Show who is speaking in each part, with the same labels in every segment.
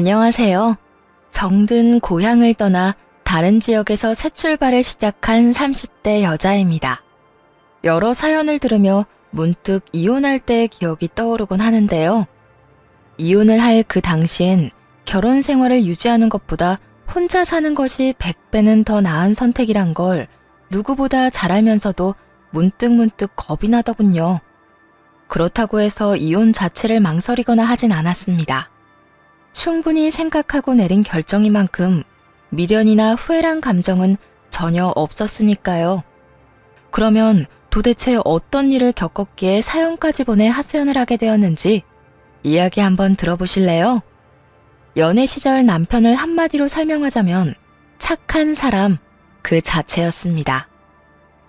Speaker 1: 안녕하세요. 정든 고향을 떠나 다른 지역에서 새 출발을 시작한 30대 여자입니다. 여러 사연을 들으며 문득 이혼할 때의 기억이 떠오르곤 하는데요. 이혼을 할 그 당시엔 결혼 생활을 유지하는 것보다 혼자 사는 것이 100배는 더 나은 선택이란 걸 누구보다 잘 알면서도 문득 겁이 나더군요. 그렇다고 해서 이혼 자체를 망설이거나 하진 않았습니다. 충분히 생각하고 내린 결정이만큼 미련이나 후회란 감정은 전혀 없었으니까요. 그러면 도대체 어떤 일을 겪었기에 사연까지 보내 하소연을 하게 되었는지 이야기 한번 들어보실래요? 연애 시절 남편을 한마디로 설명하자면 착한 사람 그 자체였습니다.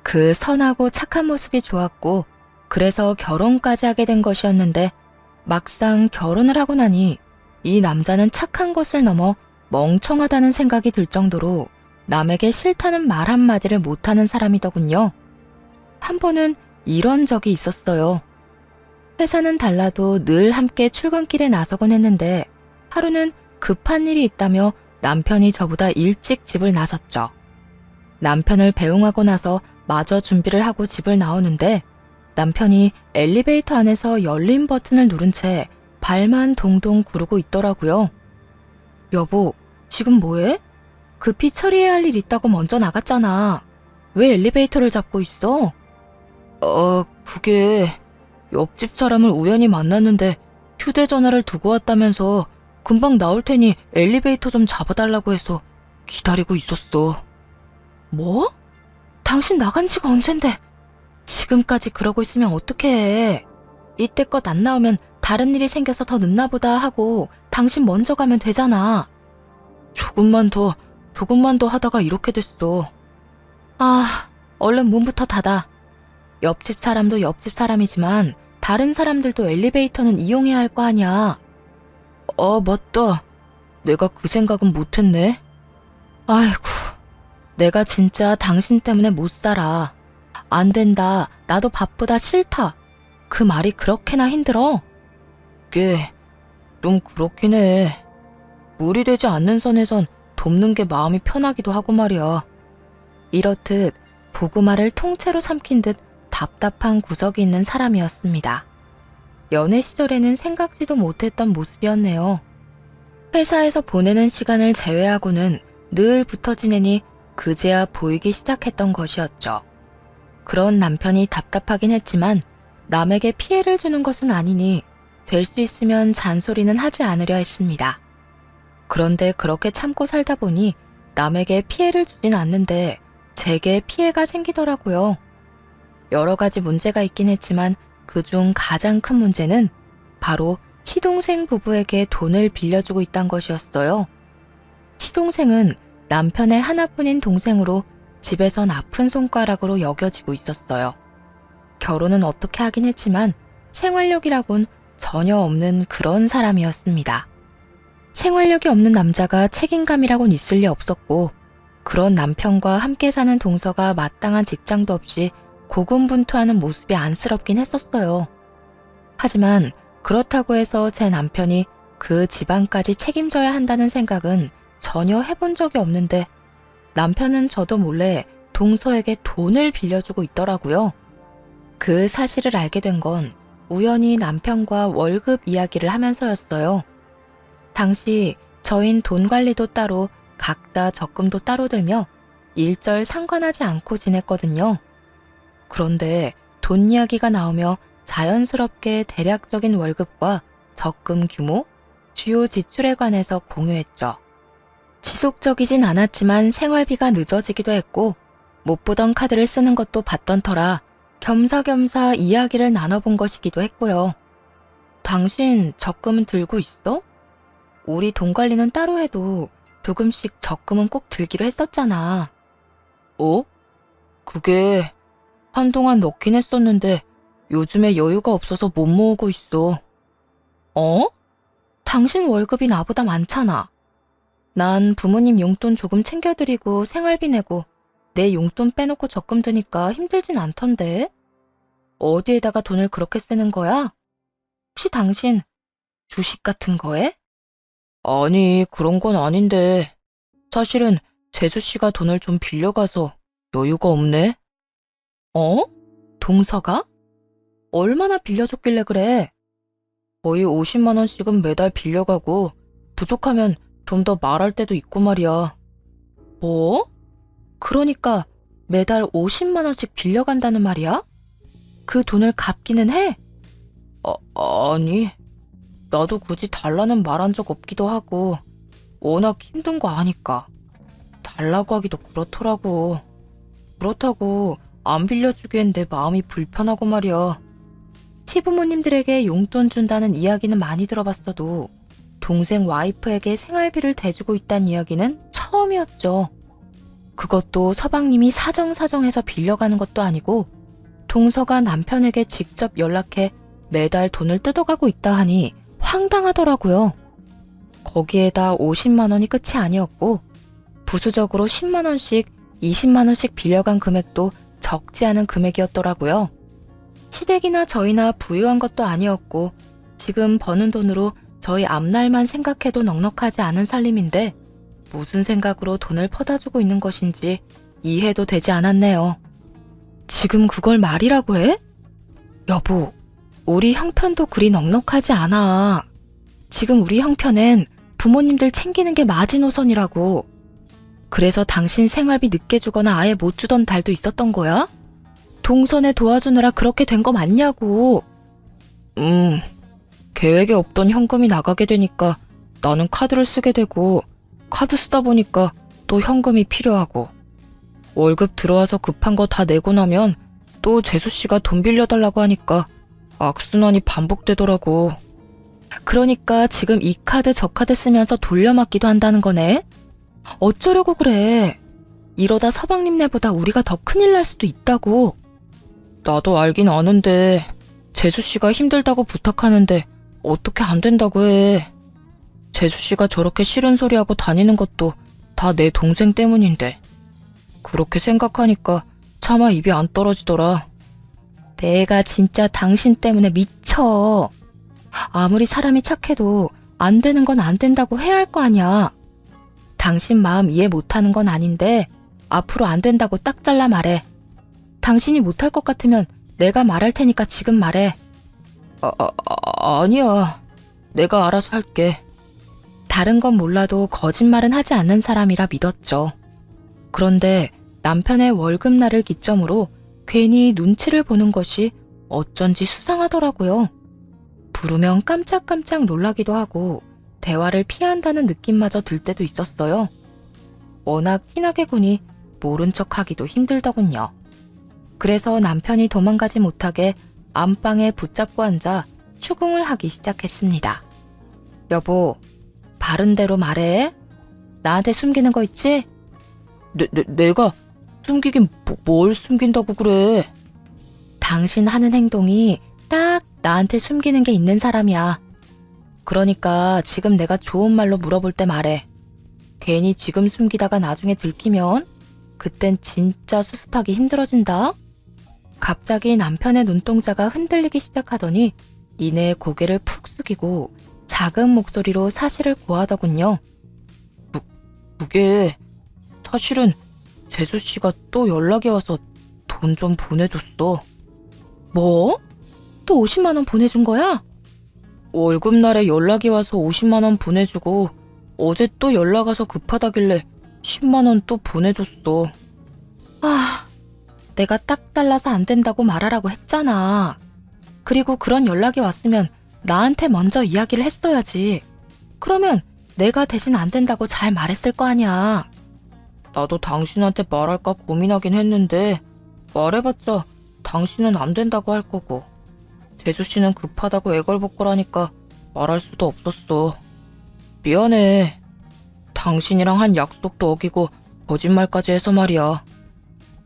Speaker 1: 그 선하고 착한 모습이 좋았고 그래서 결혼까지 하게 된 것이었는데 막상 결혼을 하고 나니 이 남자는 착한 것을 넘어 멍청하다는 생각이 들 정도로 남에게 싫다는 말 한마디를 못하는 사람이더군요. 한 번은 이런 적이 있었어요. 회사는 달라도 늘 함께 출근길에 나서곤 했는데 하루는 급한 일이 있다며 남편이 저보다 일찍 집을 나섰죠. 남편을 배웅하고 나서 마저 준비를 하고 집을 나오는데 남편이 엘리베이터 안에서 열린 버튼을 누른 채 발만 동동 구르고 있더라고요. 여보, 지금 뭐해? 급히 처리해야 할 일 있다고 먼저 나갔잖아. 왜 엘리베이터를 잡고 있어? 그게 옆집 사람을 우연히 만났는데 휴대전화를 두고 왔다면서 금방 나올 테니 엘리베이터 좀 잡아달라고 해서 기다리고 있었어. 뭐? 당신 나간 지가 언젠데 지금까지 그러고 있으면 어떡해. 이때껏 안 나오면 다른 일이 생겨서 더 늦나 보다 하고 당신 먼저 가면 되잖아. 조금만 더 하다가 이렇게 됐어. 얼른 문부터 닫아. 옆집 사람도 옆집 사람이지만 다른 사람들도 엘리베이터는 이용해야 할 거 아니야. 맞다. 내가 그 생각은 못했네. 아이고, 내가 진짜 당신 때문에 못 살아. 안 된다. 나도 바쁘다. 싫다. 그 말이 그렇게나 힘들어? 꽤 좀 그렇긴 해. 무리되지 않는 선에선 돕는 게 마음이 편하기도 하고 말이야. 이렇듯 고구마를 통째로 삼킨 듯 답답한 구석이 있는 사람이었습니다. 연애 시절에는 생각지도 못했던 모습이었네요. 회사에서 보내는 시간을 제외하고는 늘 붙어 지내니 그제야 보이기 시작했던 것이었죠. 그런 남편이 답답하긴 했지만 남에게 피해를 주는 것은 아니니 될 수 있으면 잔소리는 하지 않으려 했습니다. 그런데 그렇게 참고 살다 보니 남에게 피해를 주진 않는데 제게 피해가 생기더라고요. 여러 가지 문제가 있긴 했지만 그중 가장 큰 문제는 바로 시동생 부부에게 돈을 빌려주고 있다는 것이었어요. 시동생은 남편의 하나뿐인 동생으로 집에선 아픈 손가락으로 여겨지고 있었어요. 결혼은 어떻게 하긴 했지만 생활력이라곤 전혀 없는 그런 사람이었습니다. 생활력이 없는 남자가 책임감이라곤 있을 리 없었고 그런 남편과 함께 사는 동서가 마땅한 직장도 없이 고군분투하는 모습이 안쓰럽긴 했었어요. 하지만 그렇다고 해서 제 남편이 그 집안까지 책임져야 한다는 생각은 전혀 해본 적이 없는데 남편은 저도 몰래 동서에게 돈을 빌려주고 있더라고요. 그 사실을 알게 된 건 우연히 남편과 월급 이야기를 하면서였어요. 당시 저흰 돈 관리도 따로 각자 적금도 따로 들며 일절 상관하지 않고 지냈거든요. 그런데 돈 이야기가 나오며 자연스럽게 대략적인 월급과 적금 규모, 주요 지출에 관해서 공유했죠. 지속적이진 않았지만 생활비가 늦어지기도 했고 못 보던 카드를 쓰는 것도 봤던 터라 겸사겸사 이야기를 나눠본 것이기도 했고요. 당신 적금 들고 있어? 우리 돈 관리는 따로 해도 조금씩 적금은 꼭 들기로 했었잖아. 그게 한동안 넣긴 했었는데 요즘에 여유가 없어서 못 모으고 있어. 당신 월급이 나보다 많잖아. 난 부모님 용돈 조금 챙겨드리고 생활비 내고 내 용돈 빼놓고 적금 드니까 힘들진 않던데. 어디에다가 돈을 그렇게 쓰는 거야? 혹시 당신 주식 같은 거에? 아니, 그런 건 아닌데. 사실은 재수 씨가 돈을 좀 빌려가서 여유가 없네. 어? 동서가? 얼마나 빌려줬길래 그래? 거의 50만 원씩은 매달 빌려가고 부족하면 좀 더 말할 때도 있고 말이야. 뭐? 그러니까 매달 50만 원씩 빌려간다는 말이야? 그 돈을 갚기는 해? 아니, 나도 굳이 달라는 말한 적 없기도 하고 워낙 힘든 거 아니까. 달라고 하기도 그렇더라고. 그렇다고 안 빌려주기엔 내 마음이 불편하고 말이야. 시부모님들에게 용돈 준다는 이야기는 많이 들어봤어도 동생 와이프에게 생활비를 대주고 있다는 이야기는 처음이었죠. 그것도 서방님이 사정사정해서 빌려가는 것도 아니고 동서가 남편에게 직접 연락해 매달 돈을 뜯어가고 있다 하니 황당하더라고요. 거기에다 50만 원이 끝이 아니었고 부수적으로 10만 원씩, 20만 원씩 빌려간 금액도 적지 않은 금액이었더라고요. 시댁이나 저희나 부유한 것도 아니었고 지금 버는 돈으로 저희 앞날만 생각해도 넉넉하지 않은 살림인데 무슨 생각으로 돈을 퍼다 주고 있는 것인지 이해도 되지 않았네요. 지금 그걸 말이라고 해? 여보, 우리 형편도 그리 넉넉하지 않아. 지금 우리 형편엔 부모님들 챙기는 게 마지노선이라고. 그래서 당신 생활비 늦게 주거나 아예 못 주던 달도 있었던 거야? 동선에 도와주느라 그렇게 된 거 맞냐고. 계획에 없던 현금이 나가게 되니까 나는 카드를 쓰게 되고 카드 쓰다 보니까 또 현금이 필요하고 월급 들어와서 급한 거 다 내고 나면 또 재수 씨가 돈 빌려달라고 하니까 악순환이 반복되더라고. 그러니까 지금 이 카드 저 카드 쓰면서 돌려막기도 한다는 거네? 어쩌려고 그래? 이러다 서방님네보다 우리가 더 큰일 날 수도 있다고. 나도 알긴 아는데 재수 씨가 힘들다고 부탁하는데 어떻게 안 된다고 해. 재수 씨가 저렇게 싫은 소리하고 다니는 것도 다 내 동생 때문인데. 그렇게 생각하니까 차마 입이 안 떨어지더라. 내가 진짜 당신 때문에 미쳐. 아무리 사람이 착해도 안 되는 건 안 된다고 해야 할 거 아니야. 당신 마음 이해 못하는 건 아닌데 앞으로 안 된다고 딱 잘라 말해. 당신이 못할 것 같으면 내가 말할 테니까 지금 말해. 아니야. 내가 알아서 할게. 다른 건 몰라도 거짓말은 하지 않는 사람이라 믿었죠. 그런데 남편의 월급날을 기점으로 괜히 눈치를 보는 것이 어쩐지 수상하더라고요. 부르면 깜짝깜짝 놀라기도 하고 대화를 피한다는 느낌마저 들 때도 있었어요. 워낙 티나게 구니 모른 척하기도 힘들더군요. 그래서 남편이 도망가지 못하게 안방에 붙잡고 앉아 추궁을 하기 시작했습니다. 여보, 바른 대로 말해. 나한테 숨기는 거 있지? 내가 숨기긴 뭘 숨긴다고 그래. 당신 하는 행동이 딱 나한테 숨기는 게 있는 사람이야. 그러니까 지금 내가 좋은 말로 물어볼 때 말해. 괜히 지금 숨기다가 나중에 들키면 그땐 진짜 수습하기 힘들어진다. 갑자기 남편의 눈동자가 흔들리기 시작하더니 이내 고개를 푹 숙이고 작은 목소리로 사실을 고하더군요. 그게 사실은 재수 씨가 또 연락이 와서 돈 좀 보내줬어. 뭐? 또 50만 원 보내준 거야? 월급날에 연락이 와서 50만 원 보내주고 어제 또 연락 와서 급하다길래 10만 원 또 보내줬어. 아, 내가 딱 잘라서 안 된다고 말하라고 했잖아. 그리고 그런 연락이 왔으면 나한테 먼저 이야기를 했어야지. 그러면 내가 대신 안 된다고 잘 말했을 거 아니야. 나도 당신한테 말할까 고민하긴 했는데 말해봤자 당신은 안 된다고 할 거고 재수 씨는 급하다고 애걸복걸하니까 말할 수도 없었어. 미안해. 당신이랑 한 약속도 어기고 거짓말까지 해서 말이야.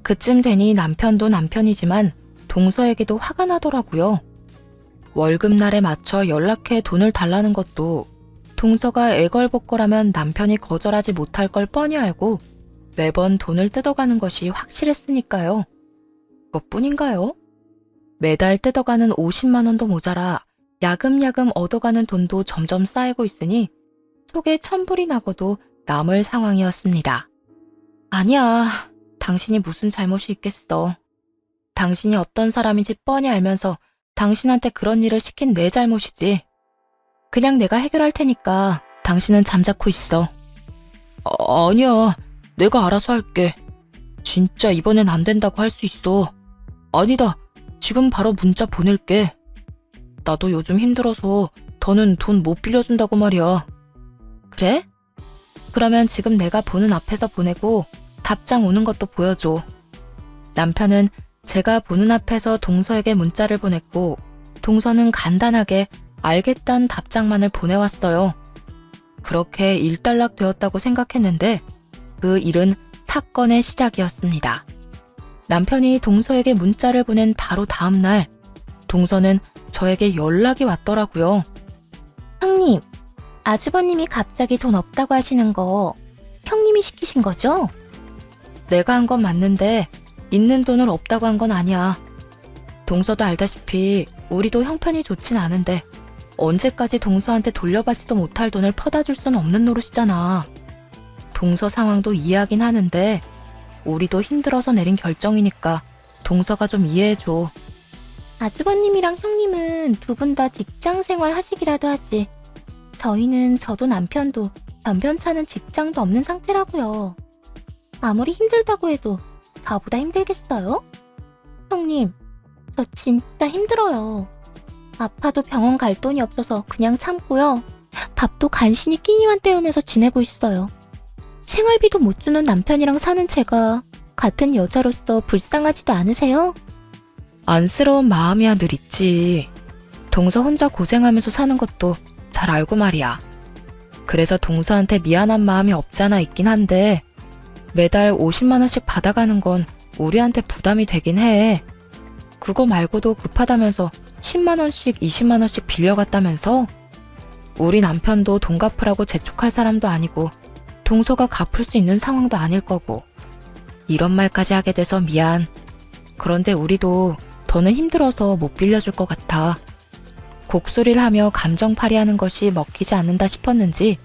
Speaker 1: 그쯤 되니 남편도 남편이지만 동서에게도 화가 나더라고요. 월급날에 맞춰 연락해 돈을 달라는 것도 동서가 애걸복걸하면 남편이 거절하지 못할 걸 뻔히 알고 매번 돈을 뜯어가는 것이 확실했으니까요. 그것뿐인가요? 매달 뜯어가는 50만 원도 모자라 야금야금 얻어가는 돈도 점점 쌓이고 있으니 속에 천불이 나고도 남을 상황이었습니다. 아니야, 당신이 무슨 잘못이 있겠어. 당신이 어떤 사람인지 뻔히 알면서 당신한테 그런 일을 시킨 내 잘못이지. 그냥 내가 해결할 테니까 당신은 잠자코 있어. 아니야, 내가 알아서 할게. 진짜 이번엔 안 된다고 할 수 있어. 아니다, 지금 바로 문자 보낼게. 나도 요즘 힘들어서 더는 돈 못 빌려준다고 말이야. 그래? 그러면 지금 내가 보는 앞에서 보내고 답장 오는 것도 보여줘. 남편은 제가 보는 앞에서 동서에게 문자를 보냈고 동서는 간단하게 알겠다는 답장만을 보내왔어요. 그렇게 일단락 되었다고 생각했는데 그 일은 사건의 시작이었습니다. 남편이 동서에게 문자를 보낸 바로 다음 날 동서는 저에게 연락이 왔더라고요. 형님, 아주버님이 갑자기 돈 없다고 하시는 거 형님이 시키신 거죠? 내가 한 건 맞는데 있는 돈을 없다고 한 건 아니야. 동서도 알다시피 우리도 형편이 좋진 않은데 언제까지 동서한테 돌려받지도 못할 돈을 퍼다 줄 수는 없는 노릇이잖아. 동서 상황도 이해하긴 하는데 우리도 힘들어서 내린 결정이니까 동서가 좀 이해해줘. 아주버님이랑 형님은 두 분 다 직장 생활 하시기라도 하지. 저희는 저도 남편도 변변찮은 직장도 없는 상태라고요. 아무리 힘들다고 해도 저보다 힘들겠어요? 형님, 저 진짜 힘들어요. 아파도 병원 갈 돈이 없어서 그냥 참고요. 밥도 간신히 끼니만 때우면서 지내고 있어요. 생활비도 못 주는 남편이랑 사는 제가 같은 여자로서 불쌍하지도 않으세요? 안쓰러운 마음이야 늘 있지. 동서 혼자 고생하면서 사는 것도 잘 알고 말이야. 그래서 동서한테 미안한 마음이 없잖아 있긴 한데 매달 50만 원씩 받아가는 건 우리한테 부담이 되긴 해. 그거 말고도 급하다면서 10만 원씩 20만 원씩 빌려갔다면서? 우리 남편도 돈 갚으라고 재촉할 사람도 아니고 동서가 갚을 수 있는 상황도 아닐 거고 이런 말까지 하게 돼서 미안. 그런데 우리도 더는 힘들어서 못 빌려줄 것 같아. 곡소리를 하며 감정팔이하는 것이 먹히지 않는다 싶었는지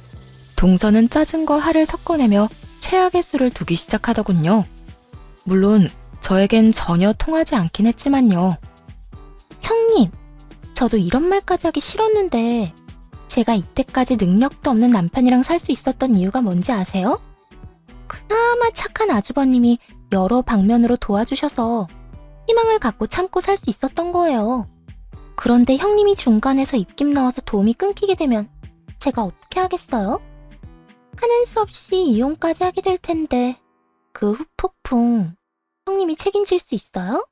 Speaker 1: 동서는 짜증 거 화를 섞어내며 최악의 수를 두기 시작하더군요. 물론 저에겐 전혀 통하지 않긴 했지만요. 형님, 저도 이런 말까지 하기 싫었는데 제가 이때까지 능력도 없는 남편이랑 살 수 있었던 이유가 뭔지 아세요? 그나마 착한 아주버님이 여러 방면으로 도와주셔서 희망을 갖고 참고 살 수 있었던 거예요. 그런데 형님이 중간에서 입김 넣어서 도움이 끊기게 되면 제가 어떻게 하겠어요? 하는 수 없이 이혼까지 하게 될 텐데 그 후폭풍 형님이 책임질 수 있어요?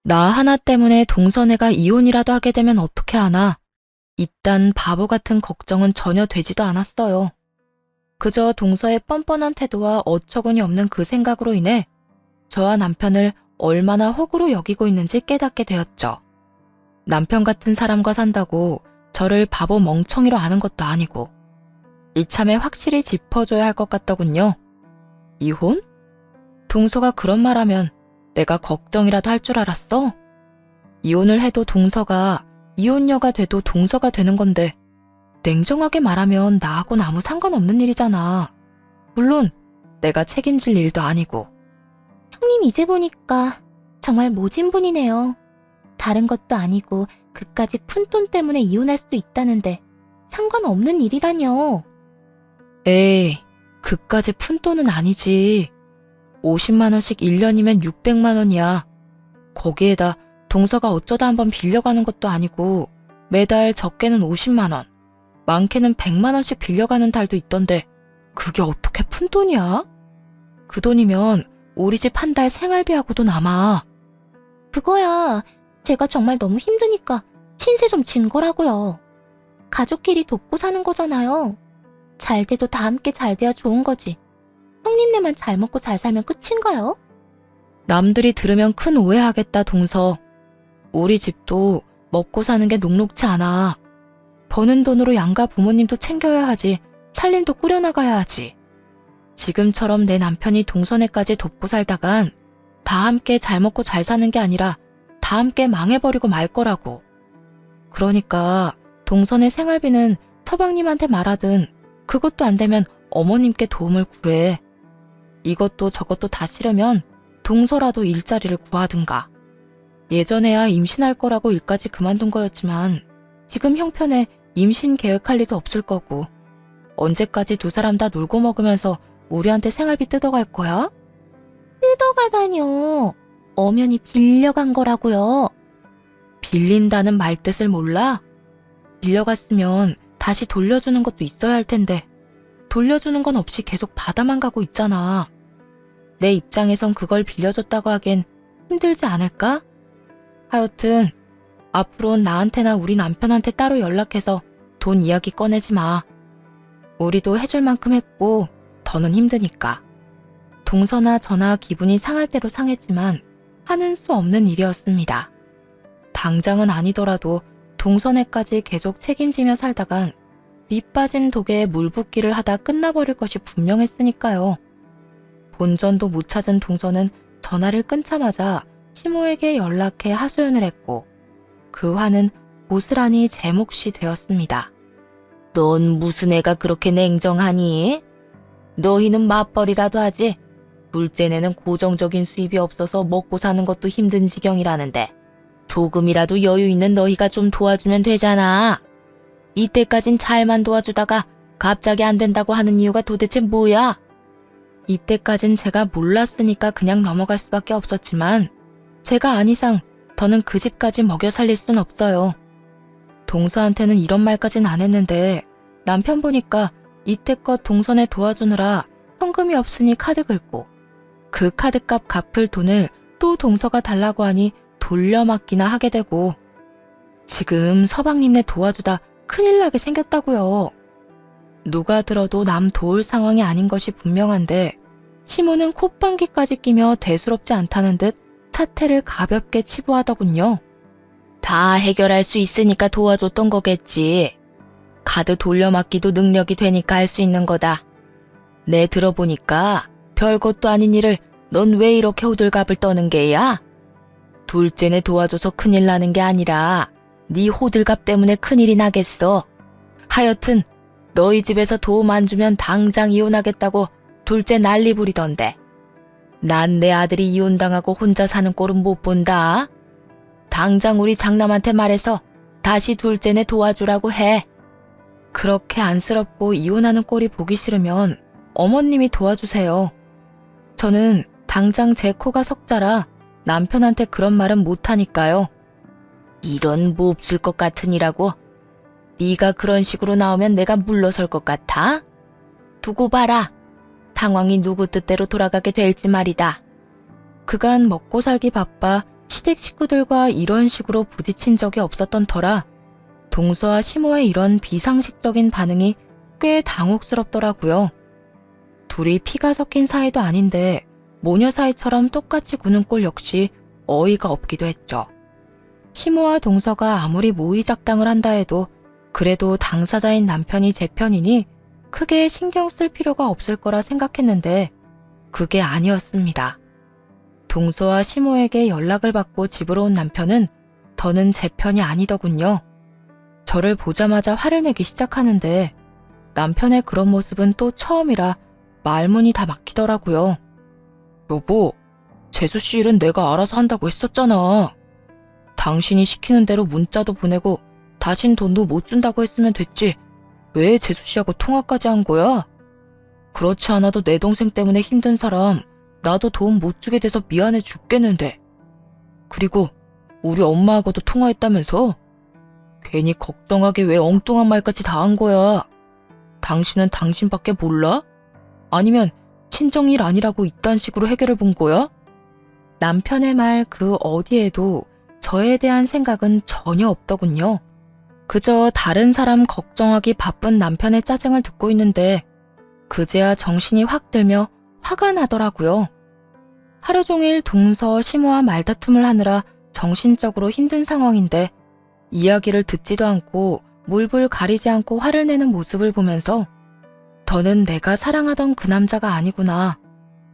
Speaker 1: 나 하나 때문에 동서네가 이혼이라도 하게 되면 어떻게 하나? 이딴 바보 같은 걱정은 전혀 되지도 않았어요. 그저 동서의 뻔뻔한 태도와 어처구니 없는 그 생각으로 인해 저와 남편을 얼마나 호구로 여기고 있는지 깨닫게 되었죠. 남편 같은 사람과 산다고 저를 바보 멍청이로 아는 것도 아니고 이참에 확실히 짚어줘야 할 것 같더군요. 이혼? 동서가 그런 말하면 내가 걱정이라도 할 줄 알았어? 이혼을 해도 동서가 이혼녀가 돼도 동서가 되는 건데 냉정하게 말하면 나하고는 아무 상관없는 일이잖아. 물론 내가 책임질 일도 아니고. 형님 이제 보니까 정말 모진 분이네요. 다른 것도 아니고 그까지 푼돈 때문에 이혼할 수도 있다는데 상관없는 일이라뇨. 에이, 그까지 푼돈은 아니지. 50만 원씩 1년이면 600만 원이야. 거기에다 동서가 어쩌다 한번 빌려가는 것도 아니고 매달 적게는 50만 원, 많게는 100만 원씩 빌려가는 달도 있던데 그게 어떻게 푼돈이야? 그 돈이면 우리 집 한 달 생활비하고도 남아. 그거야 제가 정말 너무 힘드니까 신세 좀 진 거라고요. 가족끼리 돕고 사는 거잖아요. 잘 돼도 다 함께 잘 돼야 좋은 거지. 형님네만 잘 먹고 잘 살면 끝인가요? 남들이 들으면 큰 오해하겠다 동서. 우리 집도 먹고 사는 게 녹록치 않아. 버는 돈으로 양가 부모님도 챙겨야 하지. 살림도 꾸려나가야 하지. 지금처럼 내 남편이 동서네까지 돕고 살다간 다 함께 잘 먹고 잘 사는 게 아니라 다 함께 망해버리고 말 거라고. 그러니까 동서네 생활비는 서방님한테 말하든 그것도 안 되면 어머님께 도움을 구해. 이것도 저것도 다 싫으면 동서라도 일자리를 구하든가. 예전에야 임신할 거라고 일까지 그만둔 거였지만 지금 형편에 임신 계획할 리도 없을 거고 언제까지 두 사람 다 놀고 먹으면서 우리한테 생활비 뜯어갈 거야? 뜯어가다뇨. 엄연히 빌려간 거라고요. 빌린다는 말뜻을 몰라? 빌려갔으면 다시 돌려주는 것도 있어야 할 텐데 돌려주는 건 없이 계속 받아만 가고 있잖아. 내 입장에선 그걸 빌려줬다고 하기엔 힘들지 않을까? 하여튼 앞으로는 나한테나 우리 남편한테 따로 연락해서 돈 이야기 꺼내지 마. 우리도 해줄 만큼 했고 더는 힘드니까. 동서나 저나 기분이 상할 대로 상했지만 하는 수 없는 일이었습니다. 당장은 아니더라도 동서네까지 계속 책임지며 살다간 밑 빠진 독에 물 붓기를 하다 끝나버릴 것이 분명했으니까요. 본전도 못 찾은 동서는 전화를 끊자마자 시모에게 연락해 하소연을 했고 그 화는 고스란히 제 몫이 되었습니다. 넌 무슨 애가 그렇게 냉정하니? 너희는 맞벌이라도 하지. 둘째네는 고정적인 수입이 없어서 먹고 사는 것도 힘든 지경이라는데 조금이라도 여유 있는 너희가 좀 도와주면 되잖아. 이때까진 잘만 도와주다가 갑자기 안 된다고 하는 이유가 도대체 뭐야? 이때까진 제가 몰랐으니까 그냥 넘어갈 수밖에 없었지만 제가 안 이상 더는 그 집까지 먹여 살릴 순 없어요. 동서한테는 이런 말까진 안 했는데 남편 보니까 이때껏 동서네 도와주느라 현금이 없으니 카드 긁고 그 카드값 갚을 돈을 또 동서가 달라고 하니 돌려막기나 하게 되고 지금 서방님네 도와주다 큰일 나게 생겼다고요. 누가 들어도 남 도울 상황이 아닌 것이 분명한데 시모는 콧방귀까지 끼며 대수롭지 않다는 듯 사태를 가볍게 치부하더군요. 다 해결할 수 있으니까 도와줬던 거겠지. 카드 돌려막기도 능력이 되니까 할 수 있는 거다. 내 들어보니까 별것도 아닌 일을 넌 왜 이렇게 호들갑을 떠는 게야? 둘째네 도와줘서 큰일 나는 게 아니라 네 호들갑 때문에 큰일이 나겠어. 하여튼 너희 집에서 도움 안 주면 당장 이혼하겠다고 둘째 난리 부리던데. 난 내 아들이 이혼당하고 혼자 사는 꼴은 못 본다. 당장 우리 장남한테 말해서 다시 둘째네 도와주라고 해. 그렇게 안쓰럽고 이혼하는 꼴이 보기 싫으면 어머님이 도와주세요. 저는 당장 제 코가 석자라 남편한테 그런 말은 못하니까요. 이런 몹쓸 것 같은 이라고? 네가 그런 식으로 나오면 내가 물러설 것 같아? 두고 봐라. 상황이 누구 뜻대로 돌아가게 될지 말이다. 그간 먹고 살기 바빠 시댁 식구들과 이런 식으로 부딪힌 적이 없었던 터라 동서와 시모의 이런 비상식적인 반응이 꽤 당혹스럽더라고요. 둘이 피가 섞인 사이도 아닌데 모녀 사이처럼 똑같이 구는 꼴 역시 어이가 없기도 했죠. 시모와 동서가 아무리 모의작당을 한다 해도 그래도 당사자인 남편이 제 편이니 크게 신경 쓸 필요가 없을 거라 생각했는데 그게 아니었습니다. 동서와 시모에게 연락을 받고 집으로 온 남편은 더는 제 편이 아니더군요. 저를 보자마자 화를 내기 시작하는데 남편의 그런 모습은 또 처음이라 말문이 다 막히더라고요. 여보, 재수씨 일은 내가 알아서 한다고 했었잖아. 당신이 시키는 대로 문자도 보내고 다신 돈도 못 준다고 했으면 됐지. 왜 재수씨하고 통화까지 한 거야? 그렇지 않아도 내 동생 때문에 힘든 사람 나도 도움 못 주게 돼서 미안해 죽겠는데. 그리고 우리 엄마하고도 통화했다면서? 괜히 걱정하게 왜 엉뚱한 말까지 다 한 거야? 당신은 당신밖에 몰라? 아니면 친정일 아니라고 이딴 식으로 해결해 본 거야? 남편의 말 그 어디에도 저에 대한 생각은 전혀 없더군요. 그저 다른 사람 걱정하기 바쁜 남편의 짜증을 듣고 있는데 그제야 정신이 확 들며 화가 나더라고요. 하루 종일 동서 시모와 말다툼을 하느라 정신적으로 힘든 상황인데 이야기를 듣지도 않고 물불 가리지 않고 화를 내는 모습을 보면서 더는 내가 사랑하던 그 남자가 아니구나.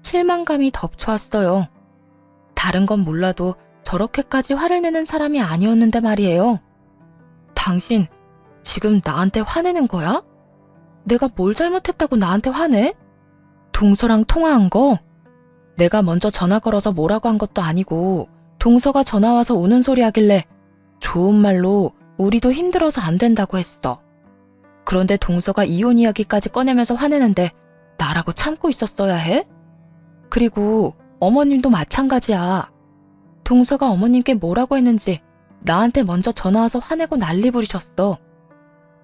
Speaker 1: 실망감이 덮쳐왔어요. 다른 건 몰라도 저렇게까지 화를 내는 사람이 아니었는데 말이에요. 당신 지금 나한테 화내는 거야? 내가 뭘 잘못했다고 나한테 화내? 동서랑 통화한 거? 내가 먼저 전화 걸어서 뭐라고 한 것도 아니고 동서가 전화 와서 우는 소리 하길래 좋은 말로 우리도 힘들어서 안 된다고 했어. 그런데 동서가 이혼 이야기까지 꺼내면서 화내는데 나라고 참고 있었어야 해? 그리고 어머님도 마찬가지야. 동서가 어머님께 뭐라고 했는지 나한테 먼저 전화 와서 화내고 난리 부리셨어.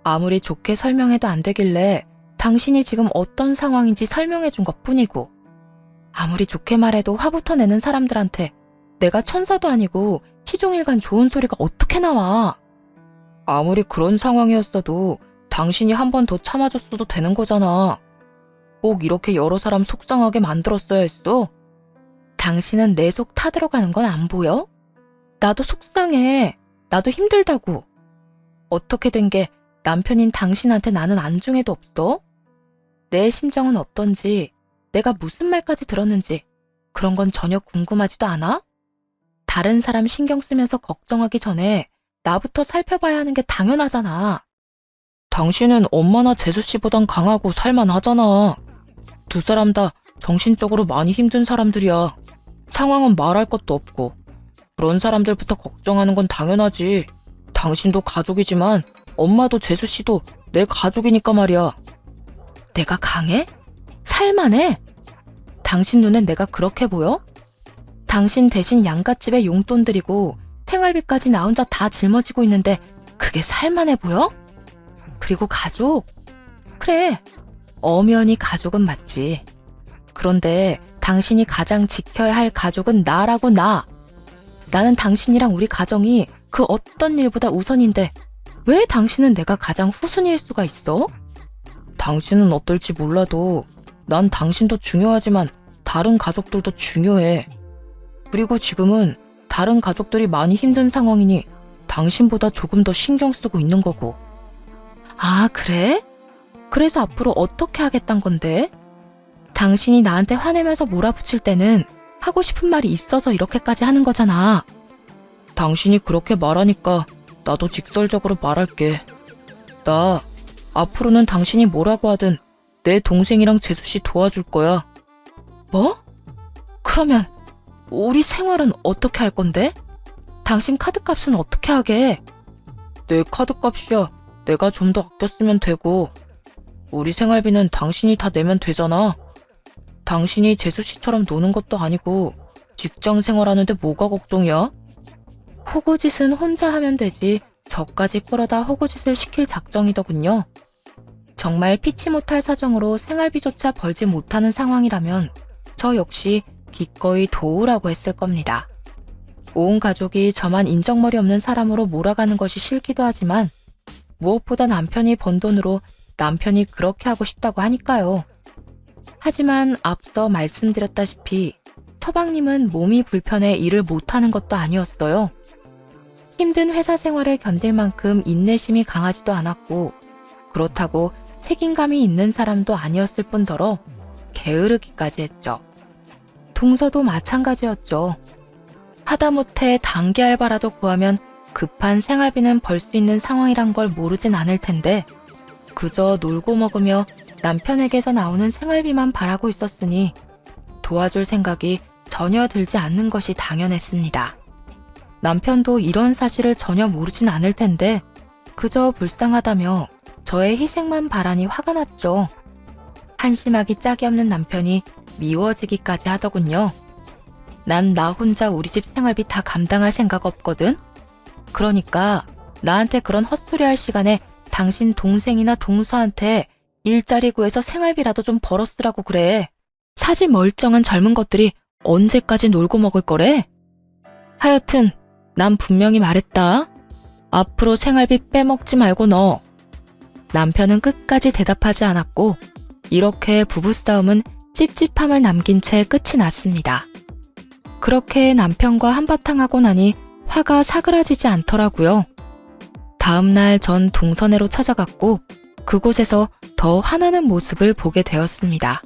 Speaker 1: 아무리 좋게 설명해도 안 되길래 당신이 지금 어떤 상황인지 설명해 준 것뿐이고, 아무리 좋게 말해도 화부터 내는 사람들한테 내가 천사도 아니고 시종일관 좋은 소리가 어떻게 나와. 아무리 그런 상황이었어도 당신이 한 번 더 참아줬어도 되는 거잖아. 꼭 이렇게 여러 사람 속상하게 만들었어야 했어? 당신은 내 속 타들어가는 건 안 보여? 나도 속상해. 나도 힘들다고. 어떻게 된 게 남편인 당신한테 나는 안중에도 없어? 내 심정은 어떤지, 내가 무슨 말까지 들었는지 그런 건 전혀 궁금하지도 않아? 다른 사람 신경 쓰면서 걱정하기 전에 나부터 살펴봐야 하는 게 당연하잖아. 당신은 엄마나 재수 씨보단 강하고 살만하잖아. 두 사람 다 정신적으로 많이 힘든 사람들이야. 상황은 말할 것도 없고. 그런 사람들부터 걱정하는 건 당연하지. 당신도 가족이지만 엄마도 재수 씨도 내 가족이니까 말이야. 내가 강해? 살만해? 당신 눈엔 내가 그렇게 보여? 당신 대신 양갓집에 용돈 드리고 생활비까지 나 혼자 다 짊어지고 있는데 그게 살만해 보여? 그리고 가족? 그래, 엄연히 가족은 맞지. 그런데 당신이 가장 지켜야 할 가족은 나라고, 나. 나는 당신이랑 우리 가정이 그 어떤 일보다 우선인데 왜 당신은 내가 가장 후순위일 수가 있어? 당신은 어떨지 몰라도 난 당신도 중요하지만 다른 가족들도 중요해. 그리고 지금은 다른 가족들이 많이 힘든 상황이니 당신보다 조금 더 신경 쓰고 있는 거고. 아, 그래? 그래서 앞으로 어떻게 하겠단 건데? 당신이 나한테 화내면서 몰아붙일 때는 하고 싶은 말이 있어서 이렇게까지 하는 거잖아. 당신이 그렇게 말하니까 나도 직설적으로 말할게. 나 앞으로는 당신이 뭐라고 하든 내 동생이랑 재수씨 도와줄 거야. 뭐? 그러면 우리 생활은 어떻게 할 건데? 당신 카드값은 어떻게 하게? 내 카드값이야 내가 좀 더 아껴 쓰면 되고, 우리 생활비는 당신이 다 내면 되잖아. 당신이 재수씨처럼 노는 것도 아니고 직장 생활하는데 뭐가 걱정이야? 호구짓은 혼자 하면 되지 저까지 끌어다 호구짓을 시킬 작정이더군요. 정말 피치 못할 사정으로 생활비조차 벌지 못하는 상황이라면 저 역시 기꺼이 도우라고 했을 겁니다. 온 가족이 저만 인정머리 없는 사람으로 몰아가는 것이 싫기도 하지만 무엇보다 남편이 번 돈으로 남편이 그렇게 하고 싶다고 하니까요. 하지만 앞서 말씀드렸다시피 서방님은 몸이 불편해 일을 못하는 것도 아니었어요. 힘든 회사 생활을 견딜 만큼 인내심이 강하지도 않았고, 그렇다고 책임감이 있는 사람도 아니었을 뿐더러 게으르기까지 했죠. 동서도 마찬가지였죠. 하다못해 단기 알바라도 구하면 급한 생활비는 벌 수 있는 상황이란 걸 모르진 않을 텐데 그저 놀고 먹으며 남편에게서 나오는 생활비만 바라고 있었으니 도와줄 생각이 전혀 들지 않는 것이 당연했습니다. 남편도 이런 사실을 전혀 모르진 않을 텐데 그저 불쌍하다며 저의 희생만 바라니 화가 났죠. 한심하기 짝이 없는 남편이 미워지기까지 하더군요. 난 나 혼자 우리 집 생활비 다 감당할 생각 없거든. 그러니까 나한테 그런 헛소리 할 시간에 당신 동생이나 동서한테 일자리 구해서 생활비라도 좀 벌었으라고 그래. 사지 멀쩡한 젊은 것들이 언제까지 놀고 먹을 거래? 하여튼 난 분명히 말했다. 앞으로 생활비 빼먹지 말고 넣어. 남편은 끝까지 대답하지 않았고 이렇게 부부싸움은 찝찝함을 남긴 채 끝이 났습니다. 그렇게 남편과 한바탕 하고 나니 화가 사그라지지 않더라고요. 다음날 전 동서네로 찾아갔고 그곳에서 더 화나는 모습을 보게 되었습니다.